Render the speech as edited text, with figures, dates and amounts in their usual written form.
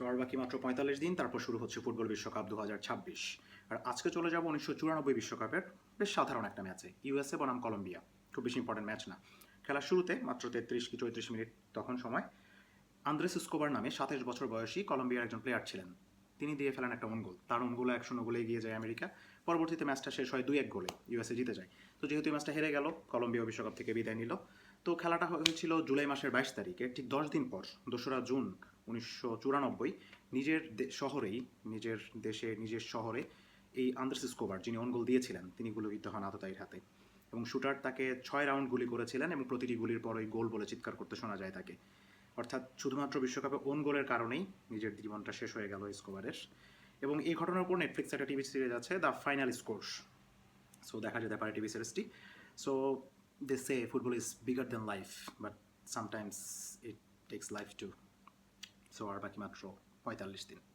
So আর বাকি মাত্র ৪৫ দিন, তারপর শুরু হচ্ছে ফুটবল বিশ্বকাপ ২০২৬। আর আজকে চলে যাব ১৯৯৪ বিশ্বকাপের বেশ সাধারণ একটা ম্যাচে, ইউএসএ বনাম কলম্বিয়া। খুব বেশি ইম্পর্টেন্ট ম্যাচ না। খেলার শুরুতে মাত্র ৩৩ কি ৩৪ মিনিট তখন সময়, আন্দ্রেস স্কোবার নামে ২৭ বছর বয়সী কলম্বিয়ার একজন প্লেয়ার ছিলেন। তিনি দিয়ে ফেলেন একটা অন গোল। তার অন গোলে ১-০ গোলে এগিয়ে যায় আমেরিকা। পরবর্তীতে ম্যাচটা শেষ হয় ২-১ গোলে, ইউএসএ জিতে যায়। তো যেহেতু এই ম্যাচটা হেরে গেল, কলম্বিয়া বিশ্বকাপ থেকে বিদায় নিল। তো খেলাটা হয়েছিল জুলাই মাসের ২২ তারিখে, ঠিক ১০ দিন পর, ২রা জুন ১৯৯৪, নিজের শহরেই, নিজের দেশে, নিজের শহরে এই আন্দ্রেস স্কোবার, যিনি অন গোল দিয়েছিলেন, তিনি গুলিবিদ্ধ হন আততায়ীর হাতে। এবং শুটার তাকে ৬ রাউন্ড গুলি করেছিলেন এবং প্রতিটি গুলির পরই গোল বলে চিৎকার করতে শোনা যায় তাকে। অর্থাৎ শুধুমাত্র বিশ্বকাপে ওন গোলের কারণেই নিজের জীবনটা শেষ হয়ে গেল স্কোবারের। এবং এই ঘটনার উপর নেটফ্লিক্সে একটা টিভি সিরিজ আছে, দ্য ফাইনাল স্কোর। সো দেখা যেতে পারে টিভি সিরিজটি। So they say football is bigger than life, but sometimes it takes life too. So আর বাকি মাত্র ৪৫ দিন।